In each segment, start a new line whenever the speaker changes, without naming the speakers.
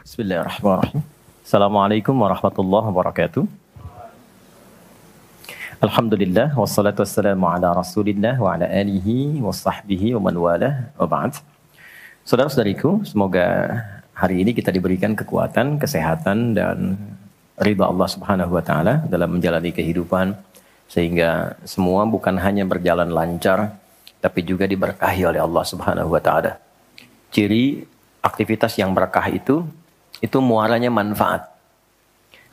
Bismillahirrahmanirrahim. Assalamualaikum warahmatullahi wabarakatuh. Alhamdulillah wassalatu wassalamu ala Rasulillah wa ala alihi wa sahbihi wa man walah wa ba'd. Saudara-saudariku, semoga hari ini kita diberikan kekuatan, kesehatan dan ridha Allah Subhanahu wa taala dalam menjalani kehidupan sehingga semua bukan hanya berjalan lancar tapi juga diberkahi oleh Allah Subhanahu wa taala. Ciri aktivitas yang berkah itu muaranya manfaat.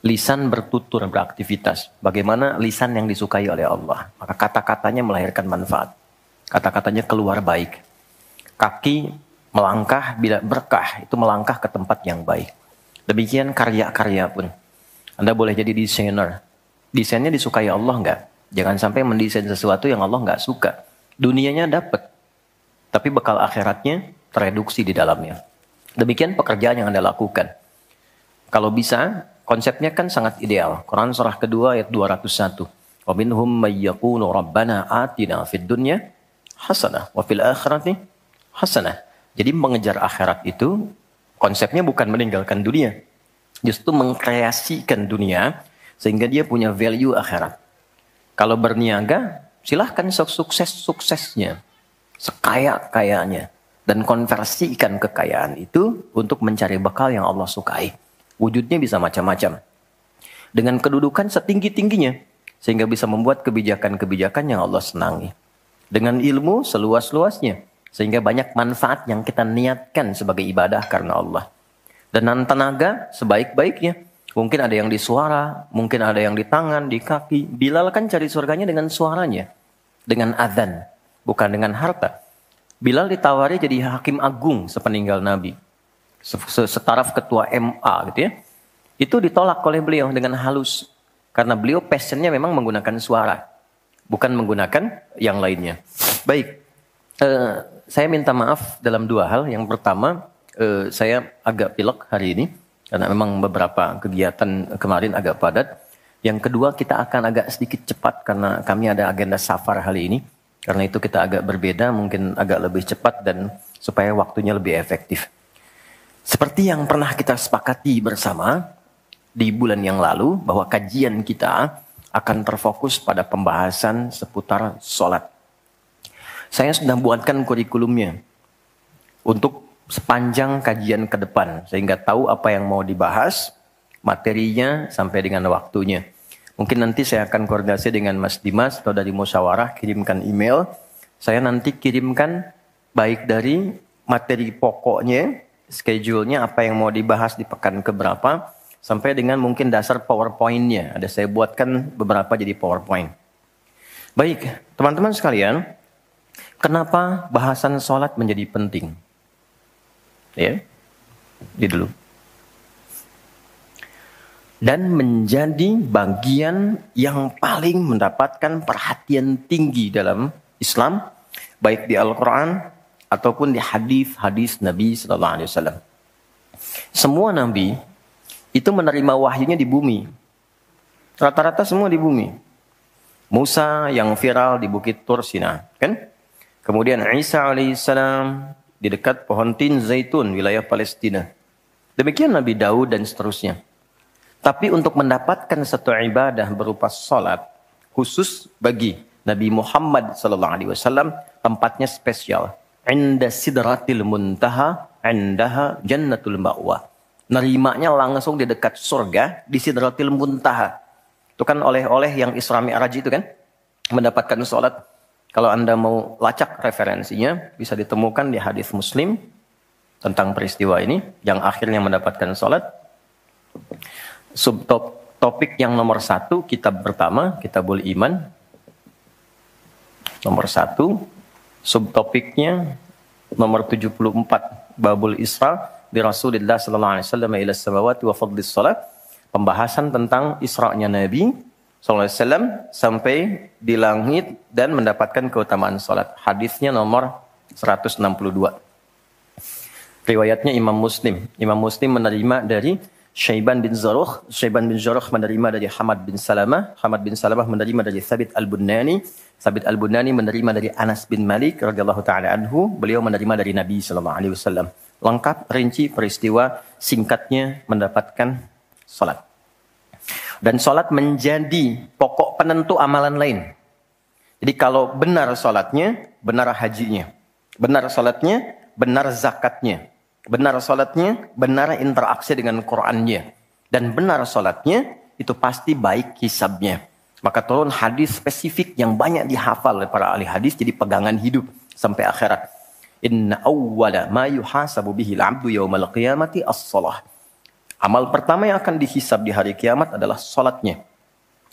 Lisan bertutur beraktivitas. Bagaimana lisan yang disukai oleh Allah. Maka kata-katanya melahirkan manfaat. Kata-katanya keluar baik. Kaki melangkah bila berkah. Itu melangkah ke tempat yang baik. Demikian karya-karya pun. Anda boleh jadi desainer. Desainnya disukai Allah enggak? Jangan sampai mendesain sesuatu yang Allah enggak suka. Dunianya dapat. Tapi bekal akhiratnya tereduksi di dalamnya. Demikian pekerjaan yang Anda lakukan. Kalau bisa, konsepnya kan sangat ideal. Quran surah kedua ayat 201. Wa minhum may yaqulu rabbana atina fid dunya hasanah wa fil akhirati hasanah. Jadi mengejar akhirat itu konsepnya bukan meninggalkan dunia. Justru mengkreasikan dunia sehingga dia punya value akhirat. Kalau berniaga, silahkan sukses-suksesnya. Sekaya-kayanya. Dan konversikan kekayaan itu untuk mencari bekal yang Allah sukai. Wujudnya bisa macam-macam. Dengan kedudukan setinggi-tingginya. Sehingga bisa membuat kebijakan-kebijakan yang Allah senangi. Dengan ilmu seluas-luasnya. Sehingga banyak manfaat yang kita niatkan sebagai ibadah karena Allah. Dan tenaga sebaik-baiknya. Mungkin ada yang di suara, mungkin ada yang di tangan, di kaki. Bilal kan cari surganya dengan suaranya. Dengan adzan, bukan dengan harta. Bilal ditawari jadi hakim agung sepeninggal Nabi. Setaraf ketua MA gitu ya. Itu ditolak oleh beliau dengan halus. Karena beliau passionnya memang menggunakan suara. Bukan menggunakan yang lainnya. Baik. Saya minta maaf dalam dua hal. Yang pertama, saya agak pilek hari ini. Karena memang beberapa kegiatan kemarin agak padat. Yang kedua, kita akan agak sedikit cepat karena kami ada agenda safar hari ini. Karena itu kita agak berbeda, mungkin agak lebih cepat dan supaya waktunya lebih efektif. Seperti yang pernah kita sepakati bersama di bulan yang lalu, bahwa kajian kita akan terfokus pada pembahasan seputar sholat. Saya sudah buatkan kurikulumnya untuk sepanjang kajian ke depan, sehingga tahu apa yang mau dibahas, materinya sampai dengan waktunya. Mungkin nanti saya akan koordinasi dengan Mas Dimas atau dari musyawarah kirimkan email. Saya nanti kirimkan baik dari materi pokoknya, schedule-nya apa yang mau dibahas di pekan keberapa, sampai dengan mungkin dasar PowerPoint-nya. Ada saya buatkan beberapa jadi PowerPoint. Baik, teman-teman sekalian, kenapa bahasan sholat menjadi penting? Ya, ini dulu. Dan menjadi bagian yang paling mendapatkan perhatian tinggi dalam Islam, baik di Al-Quran ataupun di hadis-hadis Nabi Sallallahu Alaihi Wasallam. Semua Nabi itu menerima wahyunya di bumi. Rata-rata semua di bumi. Musa yang viral di Bukit Tur Sina, kan? Kemudian Isa alaihissalam di dekat pohon tin zaitun wilayah Palestina. Demikian Nabi Daud dan seterusnya. Tapi untuk mendapatkan satu ibadah berupa salat khusus bagi Nabi Muhammad SAW, tempatnya spesial. Inda sidratil muntaha, indaha jannatul ma'wa. Nerimanya langsung di dekat surga, di sidratil muntaha. Itu kan oleh-oleh yang Isra Mi'raj itu kan, mendapatkan salat. Kalau Anda mau lacak referensinya, bisa ditemukan di hadis Muslim tentang peristiwa ini, yang akhirnya mendapatkan salat. Subtopik yang nomor 1, kitab pertama, Kitabul Iman. Nomor 1, subtopiknya nomor 74, Babul Isra di Rasulullah sallallahu alaihi wasallam ila samawati wa fadlis salat. Pembahasan tentang Isra'nya Nabi sallallahu alaihi wasallam sampai di langit dan mendapatkan keutamaan salat. Hadisnya nomor 162. Riwayatnya Imam Muslim. Imam Muslim menerima dari Syaiban bin Zarukh menerima dari Hamad bin Salamah menerima dari Thabit al-Bunani, Thabit al-Bunani menerima dari Anas bin Malik radhiyallahu taala anhu, beliau menerima dari Nabi sallallahu alaihi wasallam. Lengkap rinci peristiwa singkatnya mendapatkan salat. Dan salat menjadi pokok penentu amalan lain. Jadi kalau benar salatnya, benar hajinya. Benar salatnya, benar zakatnya. Benar salatnya, benar interaksi dengan Qur'annya. Dan benar salatnya, itu pasti baik hisabnya. Maka turun hadis spesifik yang banyak dihafal oleh para ahli hadis, jadi pegangan hidup sampai akhirat. Inna awwala ma yuhasabu bihil abdu yawmal qiyamati as-salah. Amal pertama yang akan dihisab di hari kiamat adalah salatnya.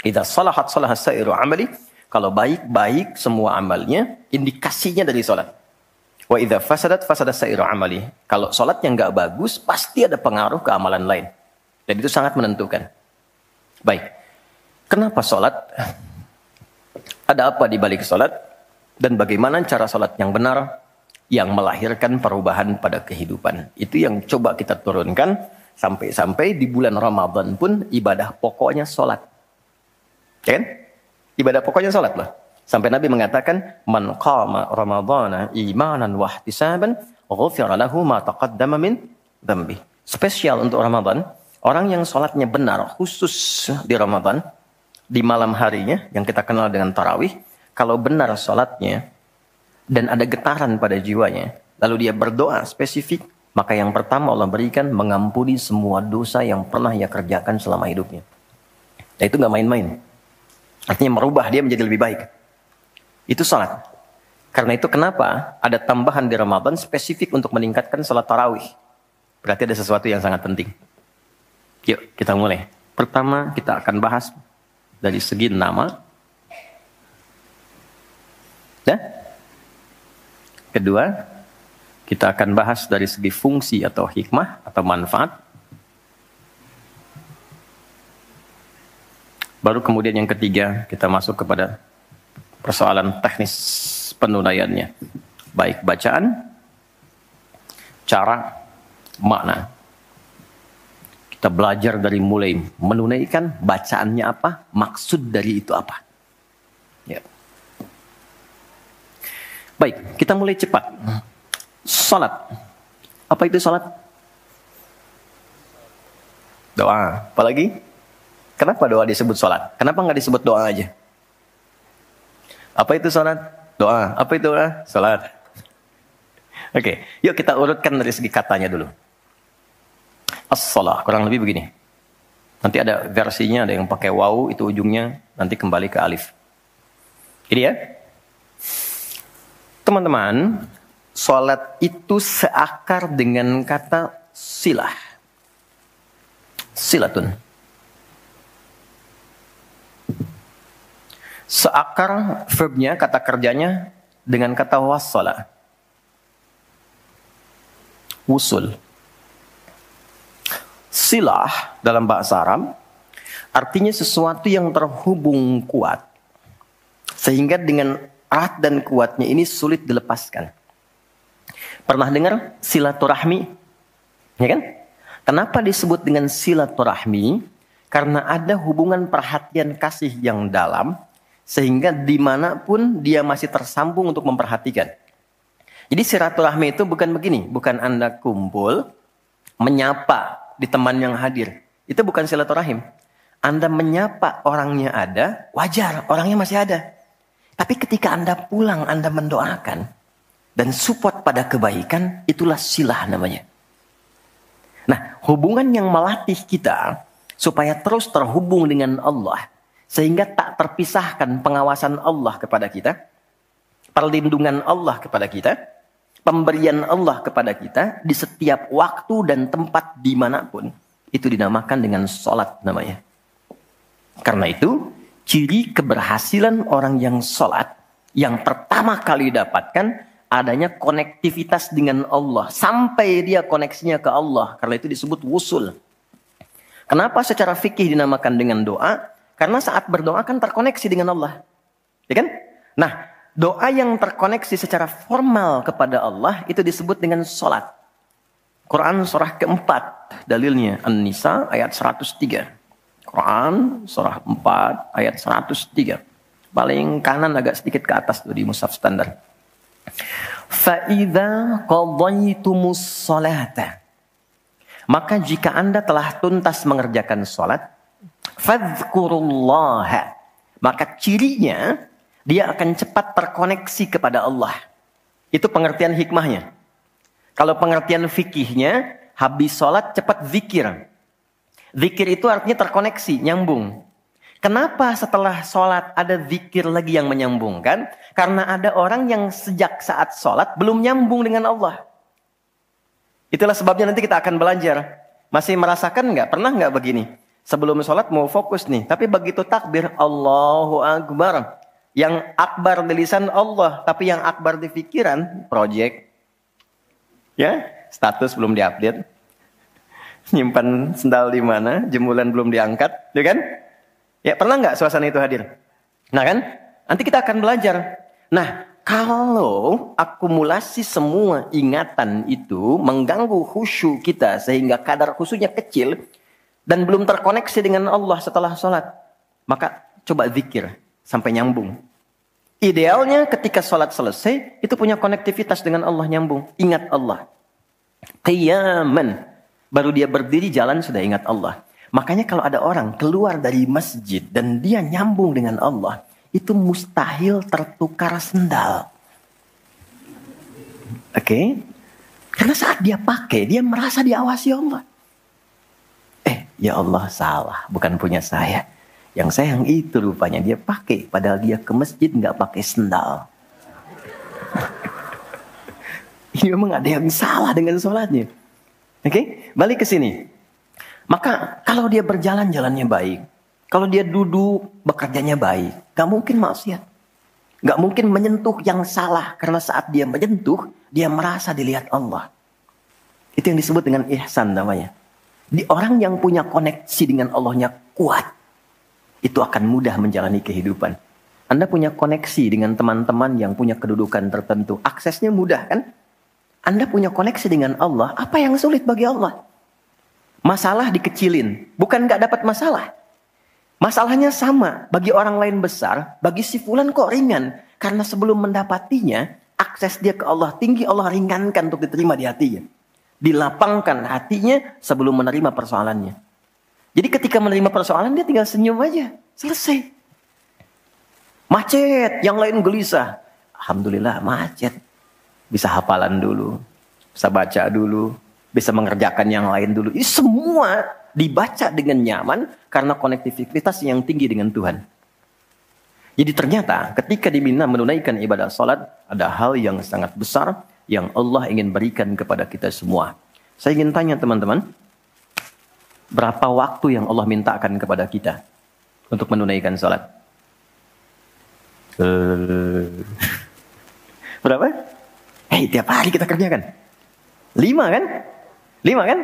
Idza salahat salaha sa'iru amali. Kalau baik-baik semua amalnya, indikasinya dari salat. Wa idza fasadat fasada sa'iru amali. Kalau salatnya enggak bagus, pasti ada pengaruh ke amalan lain. Dan itu sangat menentukan. Baik. Kenapa salat? Ada apa di balik salat? Dan bagaimana cara salat yang benar yang melahirkan perubahan pada kehidupan? Itu yang coba kita turunkan sampai-sampai di bulan Ramadan pun ibadah pokoknya salat. Ya kan? Ibadah pokoknya salat loh. Sampai Nabi mengatakan, "Man qama Ramadhana imanan wa ihtisaban, ghufira lahu ma taqaddama min dhanbi." Spesial untuk Ramadan, orang yang salatnya benar khusus di Ramadan, di malam harinya yang kita kenal dengan tarawih, kalau benar salatnya dan ada getaran pada jiwanya, lalu dia berdoa spesifik, maka yang pertama Allah berikan mengampuni semua dosa yang pernah ia kerjakan selama hidupnya. Nah, itu nggak main-main. Artinya merubah dia menjadi lebih baik. Itu salat. Karena itu kenapa ada tambahan di Ramadan spesifik untuk meningkatkan salat tarawih. Berarti ada sesuatu yang sangat penting. Yuk kita mulai. Pertama kita akan bahas dari segi nama. Ya? Kedua, kita akan bahas dari segi fungsi atau hikmah atau manfaat. Baru kemudian yang ketiga kita masuk kepada persoalan teknis penunaiannya. Baik bacaan, cara, makna. Kita belajar dari mulai menunaikan bacaannya apa, maksud dari itu apa. Ya. Baik, kita mulai cepat. Salat. Apa itu salat? Doa. Apalagi? Kenapa doa disebut salat? Kenapa nggak disebut doa aja? Apa itu salat? Doa. Apa itu doa? Salat. Oke, yuk kita urutkan dari segi katanya dulu. As-salah, kurang lebih begini. Nanti ada versinya, ada yang pakai waw, itu ujungnya nanti kembali ke alif. Ini ya. Teman-teman, salat itu seakar dengan kata silah. Silatun. Seakar verbnya, kata kerjanya dengan kata wassala. Wusul. Silah dalam bahasa Arab artinya sesuatu yang terhubung kuat. Sehingga dengan erat dan kuatnya ini sulit dilepaskan. Pernah dengar silaturahmi? Ya kan? Kenapa disebut dengan silaturahmi? Karena ada hubungan perhatian kasih yang dalam. Sehingga dimanapun dia masih tersambung untuk memperhatikan. Jadi silaturahmi itu bukan begini. Bukan Anda kumpul, menyapa di teman yang hadir. Itu bukan silaturahim. Anda menyapa orangnya ada, wajar, orangnya masih ada. Tapi ketika Anda pulang, Anda mendoakan. Dan support pada kebaikan, itulah silah namanya. Nah, hubungan yang melatih kita, supaya terus terhubung dengan Allah. Sehingga tak terpisahkan pengawasan Allah kepada kita. Perlindungan Allah kepada kita. Pemberian Allah kepada kita di setiap waktu dan tempat dimanapun. Itu dinamakan dengan sholat namanya. Karena itu, ciri keberhasilan orang yang sholat, yang pertama kali dapatkan, adanya konektivitas dengan Allah. Sampai dia koneksinya ke Allah. Karena itu disebut wusul. Kenapa secara fikih dinamakan dengan doa? Karena saat berdoa kan terkoneksi dengan Allah. Ya kan? Nah, doa yang terkoneksi secara formal kepada Allah itu disebut dengan sholat. Quran surah keempat dalilnya An-Nisa ayat 103. Quran surah 4 ayat 103. Paling kanan agak sedikit ke atas tuh di mushaf standar. Fa'idza qadaytumus salata. Maka jika Anda telah tuntas mengerjakan salat, fadhkurullaha. Maka cirinya dia akan cepat terkoneksi kepada Allah. Itu pengertian hikmahnya. Kalau pengertian fikihnya, habis sholat cepat zikir. Zikir itu artinya terkoneksi, nyambung. Kenapa setelah sholat ada zikir lagi yang menyambungkan? Karena ada orang yang sejak saat sholat belum nyambung dengan Allah. Itulah sebabnya nanti kita akan belajar. Masih merasakan nggak? Pernah nggak begini? Sebelum sholat mau fokus nih, tapi begitu takbir, Allahu Akbar. Yang akbar di lisan Allah, tapi yang akbar di pikiran, project. Ya, status belum diupdate. Nyimpan sendal di mana, jemulan belum diangkat, ya kan? Ya, pernah nggak suasana itu hadir? Nah kan, nanti kita akan belajar. Nah, kalau akumulasi semua ingatan itu mengganggu khusyuk kita sehingga kadar khusyuknya kecil dan belum terkoneksi dengan Allah setelah sholat, maka coba zikir sampai nyambung. Idealnya ketika sholat selesai, itu punya konektivitas dengan Allah nyambung. Ingat Allah. Qiyaman. Baru dia berdiri jalan sudah ingat Allah. Makanya kalau ada orang keluar dari masjid dan dia nyambung dengan Allah, itu mustahil tertukar sendal. Oke? Karena saat dia pakai, dia merasa diawasi Allah. Ya Allah salah, bukan punya saya. Yang sayang itu rupanya dia pakai, padahal dia ke masjid nggak pakai sendal. Ini memang ada yang salah dengan sholatnya. Oke, balik ke sini. Maka kalau dia berjalan jalannya baik, kalau dia duduk bekerjanya baik, gak mungkin maksiat, gak mungkin menyentuh yang salah karena saat dia menyentuh dia merasa dilihat Allah. Itu yang disebut dengan ihsan namanya. Di orang yang punya koneksi dengan Allahnya kuat, itu akan mudah menjalani kehidupan. Anda punya koneksi dengan teman-teman yang punya kedudukan tertentu. Aksesnya mudah kan? Anda punya koneksi dengan Allah. Apa yang sulit bagi Allah? Masalah dikecilin. Bukan gak dapat masalah. Masalahnya sama. Bagi orang lain besar. Bagi si fulan kok ringan. Karena sebelum mendapatinya, akses dia ke Allah tinggi. Allah ringankan untuk diterima di hatinya. Dilapangkan hatinya sebelum menerima persoalannya. Jadi ketika menerima persoalan dia tinggal senyum aja. Selesai. Macet, yang lain gelisah. Alhamdulillah macet. Bisa hafalan dulu. Bisa baca dulu. Bisa mengerjakan yang lain dulu. Ini semua dibaca dengan nyaman karena konektivitas yang tinggi dengan Tuhan. Jadi ternyata ketika diminta menunaikan ibadah salat, ada hal yang sangat besar yang Allah ingin berikan kepada kita semua. Saya ingin tanya teman-teman, berapa waktu yang Allah mintakan kepada kita untuk menunaikan salat? Berapa? Tiap hari kita kerjakan. 5 kan? 5 kan?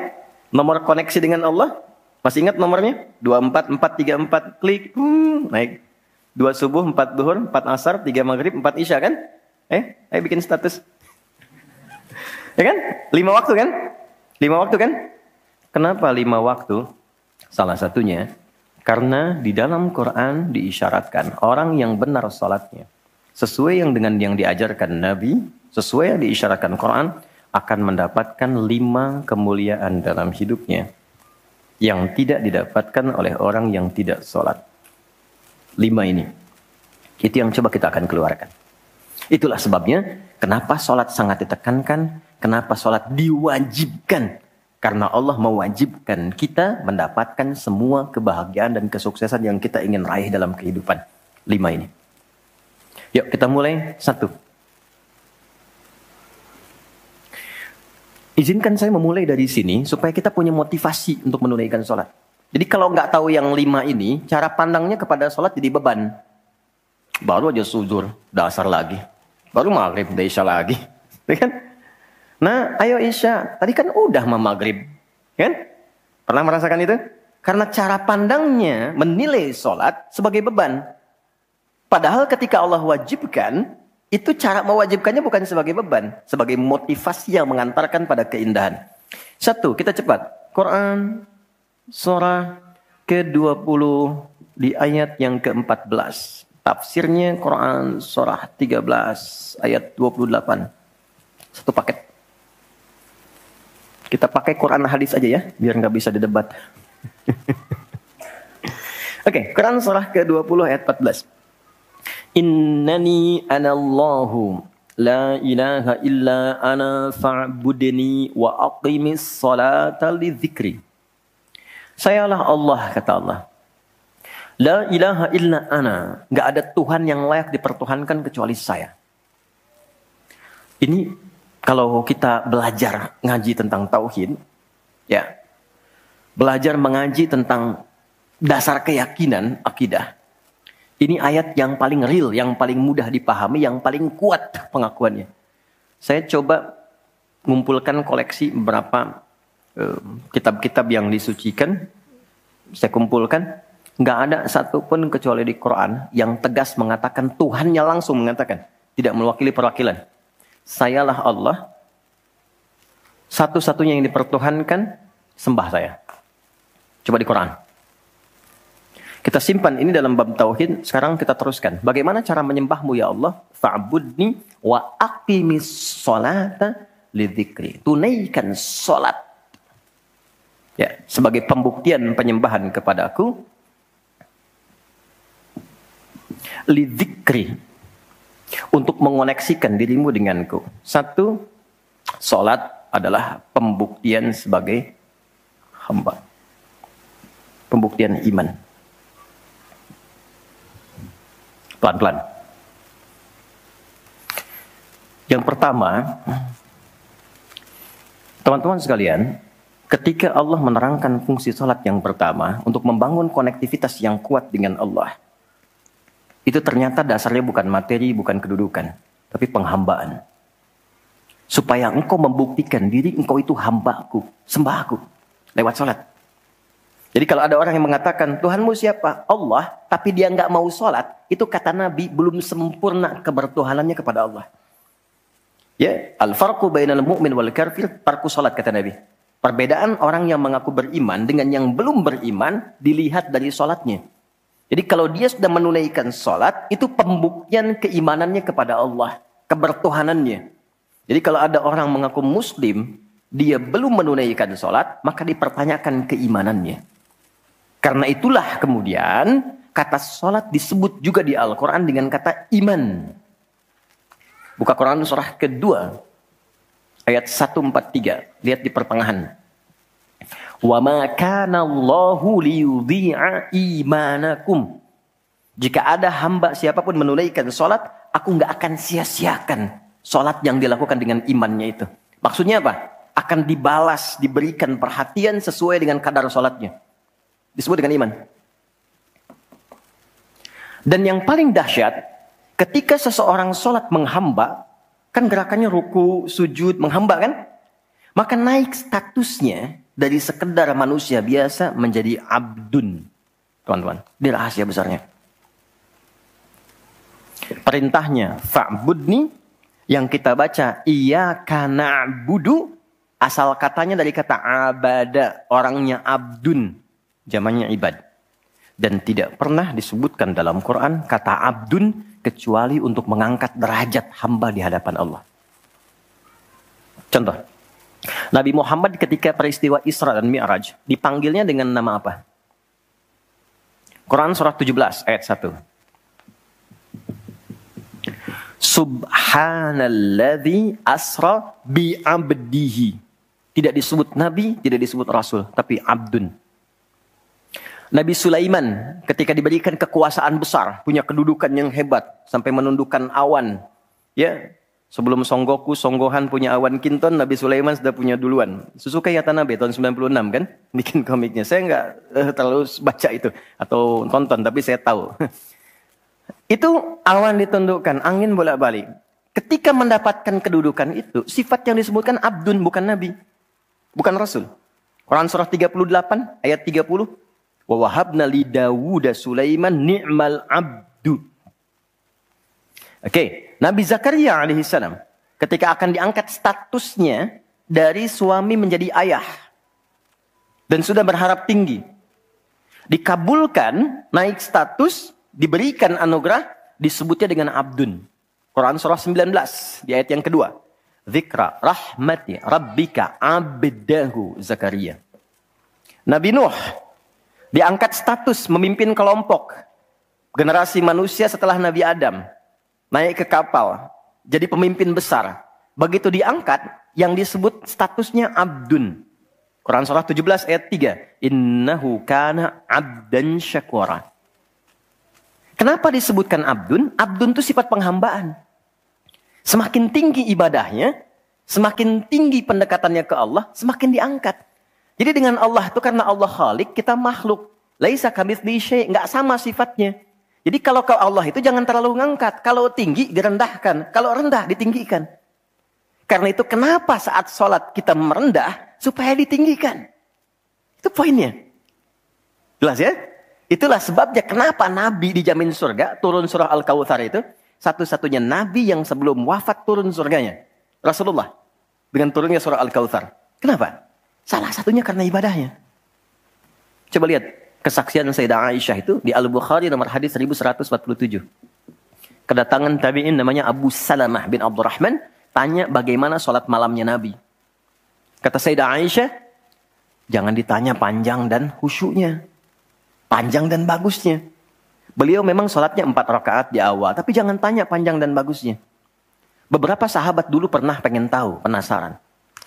Nomor koneksi dengan Allah. Masih ingat nomornya? 24, 4, 3, 4, klik. Naik. 2 subuh, 4 duhur, 4 asar, 3 maghrib, 4 isya kan? Ayo bikin status. Ya kan? 5 waktu kan? 5 waktu kan? Kenapa 5 waktu? Salah satunya, karena di dalam Quran diisyaratkan orang yang benar salatnya, sesuai yang dengan yang diajarkan Nabi, sesuai yang diisyaratkan Quran, akan mendapatkan 5 kemuliaan dalam hidupnya yang tidak didapatkan oleh orang yang tidak salat. 5 ini. Itu yang coba kita akan keluarkan. Itulah sebabnya kenapa salat sangat ditekankan, kenapa salat diwajibkan. Karena Allah mewajibkan kita mendapatkan semua kebahagiaan dan kesuksesan yang kita ingin raih dalam kehidupan. 5 ini. Yuk kita mulai. 1. Izinkan saya memulai dari sini supaya kita punya motivasi untuk menunaikan sholat. Jadi kalau nggak tahu yang 5 ini, cara pandangnya kepada sholat jadi beban. Baru aja zuhur, dasar lagi. Baru maghrib, udah isya lagi. Ya kan? Nah, ayo isya. Tadi kan udah maghrib. Kan? Pernah merasakan itu? Karena cara pandangnya menilai sholat sebagai beban. Padahal ketika Allah wajibkan, itu cara mewajibkannya bukan sebagai beban. Sebagai motivasi yang mengantarkan pada keindahan. 1, kita cepat. Quran surah ke-20 di ayat yang ke-14. Tafsirnya Quran surah 13 ayat 28. Satu paket. Kita pakai Quran hadis aja ya, biar nggak bisa didebat. Oke, Quran surah ke-20 ayat 14. Innani anallahu la ilaha illa ana fa'budni wa aqimis salata li dzikri. Sayalah Allah, kata Allah. La ilaha illa ana. Gak ada Tuhan yang layak dipertuhankan kecuali saya. Ini kalau kita belajar ngaji tentang tauhid, ya, belajar mengaji tentang dasar keyakinan, akidah. Ini ayat yang paling real, yang paling mudah dipahami, yang paling kuat pengakuannya. Saya coba mengumpulkan koleksi beberapa kitab-kitab yang disucikan. Saya kumpulkan. Nggak ada satupun kecuali di Quran yang tegas mengatakan, Tuhannya langsung mengatakan. Tidak mewakili perwakilan. Sayalah Allah. Satu-satunya yang dipertuhankan, sembah saya. Coba di Quran. Kita simpan ini dalam bab tauhid. Sekarang kita teruskan. Bagaimana cara menyembahmu ya Allah? Fa'budni wa aqimis sholata lidzikri. Tunaikan sholat. Ya, sebagai pembuktian penyembahan kepadaku. Lidzikri. Untuk mengoneksikan dirimu denganku. Satu, sholat adalah pembuktian sebagai hamba. Pembuktian iman. Pelan-pelan. Yang pertama, teman-teman sekalian, ketika Allah menerangkan fungsi salat yang pertama untuk membangun konektivitas yang kuat dengan Allah, itu ternyata dasarnya bukan materi, bukan kedudukan, tapi penghambaan. Supaya engkau membuktikan diri engkau itu hambaku, sembahku, lewat salat. Jadi kalau ada orang yang mengatakan, Tuhanmu siapa? Allah, tapi dia nggak mau sholat, itu kata Nabi belum sempurna kebertuhanannya kepada Allah. Ya, al-farqu bainal mu'min wal kafir tarku sholat, kata Nabi. Perbedaan orang yang mengaku beriman dengan yang belum beriman dilihat dari sholatnya. Jadi kalau dia sudah menunaikan sholat, itu pembuktian keimanannya kepada Allah, kebertuhanannya. Jadi kalau ada orang mengaku muslim, dia belum menunaikan sholat, maka dipertanyakan keimanannya. Karena itulah kemudian kata sholat disebut juga di Al-Quran dengan kata iman. Buka Quran surah kedua ayat 143. Lihat di pertengahan. Wa ma kana Allahu liyudhi'a imanakum. Jika ada hamba siapapun menunaikan sholat, aku nggak akan sia-siakan sholat yang dilakukan dengan imannya itu. Maksudnya apa? Akan dibalas, diberikan perhatian sesuai dengan kadar sholatnya. Disebut dengan iman. Dan yang paling dahsyat, ketika seseorang sholat menghamba, kan gerakannya ruku, sujud, menghamba kan? Maka naik statusnya dari sekedar manusia biasa menjadi abdun. Teman-teman, ini rahasia besarnya. Perintahnya, fa'budni, yang kita baca, iyyaka na'budu, asal katanya dari kata abada, orangnya abdun. Zamannya ibad. Dan tidak pernah disebutkan dalam Quran kata abdun kecuali untuk mengangkat derajat hamba di hadapan Allah. Contoh. Nabi Muhammad ketika peristiwa Isra dan Mi'raj dipanggilnya dengan nama apa? Quran surah 17 ayat 1. Subhanalladzi asra bi'abdihi. Tidak disebut nabi, tidak disebut rasul, tapi abdun. Nabi Sulaiman ketika diberikan kekuasaan besar, punya kedudukan yang hebat sampai menundukkan awan. Ya, sebelum Songgohan punya awan kinton, Nabi Sulaiman sudah punya duluan. Suzuki Yatanabe tahun 96 kan, bikin komiknya. Saya nggak terlalu baca itu atau tonton, tapi saya tahu. Itu awan ditundukkan, angin bolak-balik. Ketika mendapatkan kedudukan itu, sifat yang disebutkan abdun, bukan nabi, bukan rasul. Quran surah 38 ayat 30. Wa wahabna li Dawuda Sulaiman ni'mal abdu. Oke, Nabi Zakaria alaihissalam ketika akan diangkat statusnya dari suami menjadi ayah. Dan sudah berharap tinggi. Dikabulkan, naik status, diberikan anugerah, disebutnya dengan abdun. Quran surah 19 di ayat yang kedua. Zikra rahmati rabbika abdahu Zakaria. Nabi Nuh diangkat status memimpin kelompok generasi manusia setelah Nabi Adam. Naik ke kapal, jadi pemimpin besar. Begitu diangkat, yang disebut statusnya abdun. Quran surah 17 ayat 3. Innahu kana abdan syakura. Kenapa disebutkan abdun? Abdun itu sifat penghambaan. Semakin tinggi ibadahnya, semakin tinggi pendekatannya ke Allah, semakin diangkat. Jadi dengan Allah itu karena Allah Khalik, kita makhluk. Laisa kamitslihi syai', enggak sama sifatnya. Jadi kalau ke Allah itu jangan terlalu ngangkat. Kalau tinggi direndahkan, kalau rendah ditinggikan. Karena itu kenapa saat sholat kita merendah supaya ditinggikan. Itu poinnya. Jelas ya? Itulah sebabnya kenapa Nabi dijamin surga, turun surah Al-Kautsar itu. Satu-satunya Nabi yang sebelum wafat turun surganya. Rasulullah. Dengan turunnya surah Al-Kautsar. Kenapa? Salah satunya karena ibadahnya. Coba lihat. Kesaksian Sayyidah Aisyah itu di Al-Bukhari nomor hadis 1147. Kedatangan tabi'in namanya Abu Salamah bin Abdurrahman. Tanya bagaimana sholat malamnya Nabi. Kata Sayyidah Aisyah. Jangan ditanya panjang dan khusyuknya. Panjang dan bagusnya. Beliau memang sholatnya 4 rakaat di awal. Tapi jangan tanya panjang dan bagusnya. Beberapa sahabat dulu pernah pengen tahu, penasaran.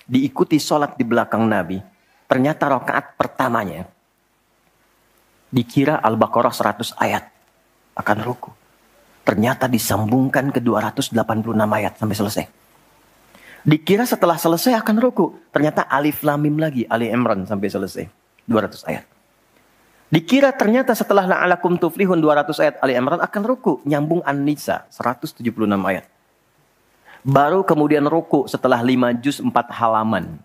Diikuti sholat di belakang Nabi. Ternyata rakaat pertamanya. Dikira Al-Baqarah 100 ayat. Akan ruku. Ternyata disambungkan ke 286 ayat sampai selesai. Dikira setelah selesai akan ruku. Ternyata Alif Lam Mim lagi. Ali Imran sampai selesai. 200 ayat. Dikira ternyata setelah la'alakum tuflihun 200 ayat Ali Imran akan ruku. Nyambung An-Nisa 176 ayat. Baru kemudian ruku setelah 5 juz 4 halaman.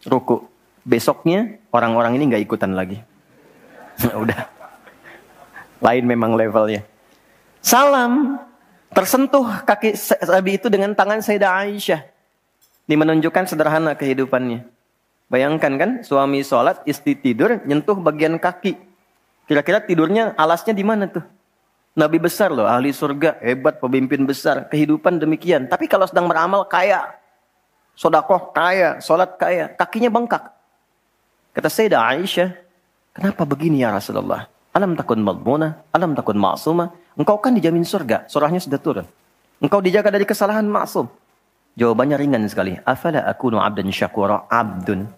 Ruku. Besoknya orang-orang ini gak ikutan lagi. Udah. Lain memang levelnya. Salam. Tersentuh kaki Nabi itu dengan tangan Sayyidah Aisyah. Ini menunjukkan sederhana kehidupannya. Bayangkan kan, suami sholat, istri tidur, nyentuh bagian kaki. Kira-kira tidurnya, alasnya di mana tuh? Nabi besar loh, ahli surga, hebat, pemimpin besar. Kehidupan demikian. Tapi kalau sedang beramal, kaya. Sodakoh, kaya. Sholat, kaya. Kakinya bengkak. Kata Sayyidah Aisyah, kenapa begini ya Rasulullah? Alam takun madmunah, alam takun ma'sumah. Engkau kan dijamin surga, surahnya sudah turun. Engkau dijaga dari kesalahan maksum. Jawabannya ringan sekali. Afala akunu abdan syakura abdun.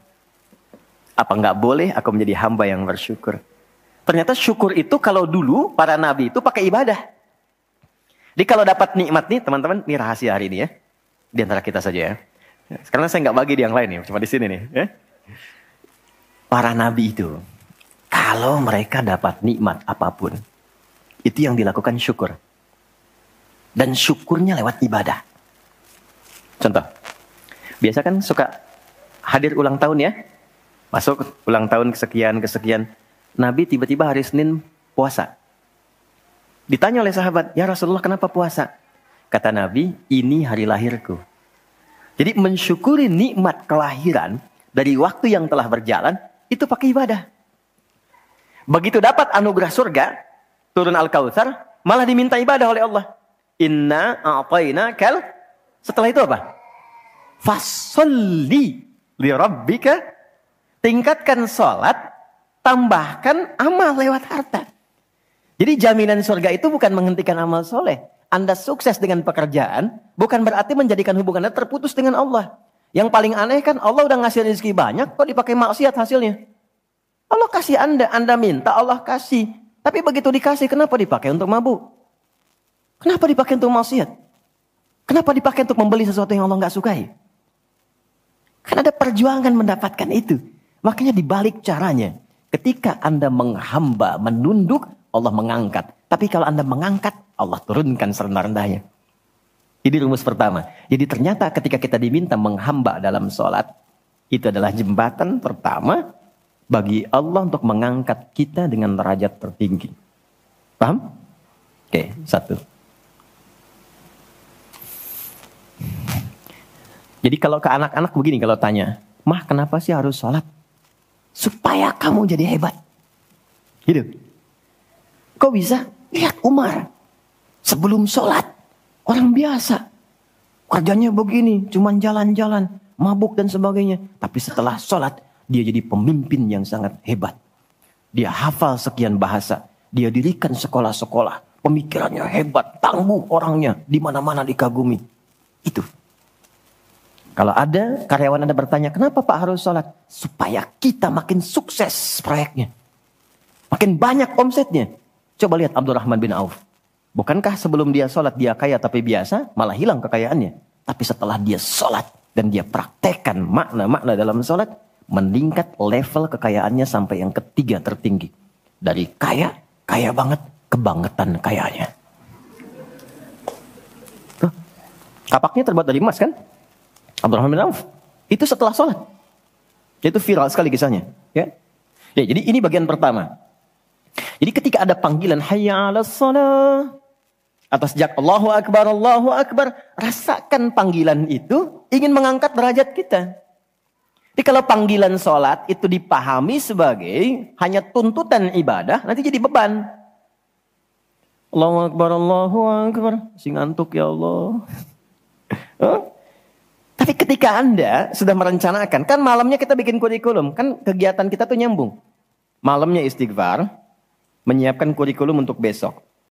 Apa enggak boleh aku menjadi hamba yang bersyukur? Ternyata syukur itu kalau dulu para nabi itu pakai ibadah. Jadi kalau dapat nikmat nih teman-teman, ini rahasia hari ini ya. Di antara kita saja ya. Karena saya enggak bagi di yang lain nih, cuma di sini nih. Ya. Para nabi itu, kalau mereka dapat nikmat apapun, itu yang dilakukan syukur. Dan syukurnya lewat ibadah. Contoh, biasa kan suka hadir ulang tahun ya. Masuk ulang tahun kesekian. Nabi tiba-tiba hari Senin puasa. Ditanya oleh sahabat, ya Rasulullah kenapa puasa? Kata Nabi, ini hari lahirku. Jadi mensyukuri nikmat kelahiran dari waktu yang telah berjalan, itu pakai ibadah. Begitu dapat anugerah surga, turun Al-Kautsar, malah diminta ibadah oleh Allah. Inna a'tainakal. Setelah itu apa? Fasolli li rabbika. Tingkatkan sholat, tambahkan amal lewat harta. Jadi jaminan surga itu bukan menghentikan amal soleh. Anda sukses dengan pekerjaan, bukan berarti menjadikan hubungan Anda terputus dengan Allah. Yang paling aneh kan Allah udah ngasih rezeki banyak, kok dipakai maksiat hasilnya. Allah kasih Anda minta, Allah kasih. Tapi begitu dikasih, kenapa dipakai untuk mabuk? Kenapa dipakai untuk maksiat? Kenapa dipakai untuk membeli sesuatu yang Allah nggak sukai? Kan ada perjuangan mendapatkan itu. Makanya dibalik caranya. Ketika Anda menghamba, menunduk, Allah mengangkat. Tapi kalau Anda mengangkat, Allah turunkan serendah-rendahnya. Ini rumus pertama. Jadi ternyata ketika kita diminta menghamba dalam sholat, itu adalah jembatan pertama bagi Allah untuk mengangkat kita dengan derajat tertinggi. Paham? Oke, satu. Jadi kalau ke anak-anak begini kalau tanya, Mah kenapa sih harus sholat? Supaya supaya kamu jadi hebat. Gitu. Kok bisa? Lihat Umar. Sebelum sholat, orang biasa. Kerjanya begini, cuman jalan-jalan, mabuk dan sebagainya. Tapi setelah sholat, dia jadi pemimpin yang sangat hebat. Dia hafal sekian bahasa. Dia dirikan sekolah-sekolah. Pemikirannya hebat, tangguh orangnya. Di mana-mana dikagumi. Itu. Kalau ada karyawan Anda bertanya, kenapa Pak harus sholat? Supaya kita makin sukses proyeknya. Makin banyak omsetnya. Coba lihat Abdurrahman bin Auf. Bukankah sebelum dia sholat dia kaya tapi biasa, malah hilang kekayaannya. Tapi setelah dia sholat dan dia praktekkan makna-makna dalam sholat, meningkat level kekayaannya sampai yang ketiga tertinggi. Dari kaya, kaya banget, kebangetan kayanya. Tuh, kapaknya terbuat dari emas kan? Abdurrahman bin Auf. Itu setelah sholat. Itu viral sekali kisahnya. Ya, jadi ini bagian pertama. Jadi ketika ada panggilan hayya 'alas shalah, atau sejak Allahu Akbar, rasakan panggilan itu ingin mengangkat derajat kita. Jadi kalau panggilan sholat itu dipahami sebagai hanya tuntutan ibadah, nanti jadi beban. Allahu Akbar, si ngantuk ya Allah. Tapi ketika Anda sudah merencanakan, kan malamnya kita bikin kurikulum, kan kegiatan kita tuh nyambung. Malamnya istighfar, menyiapkan kurikulum untuk besok.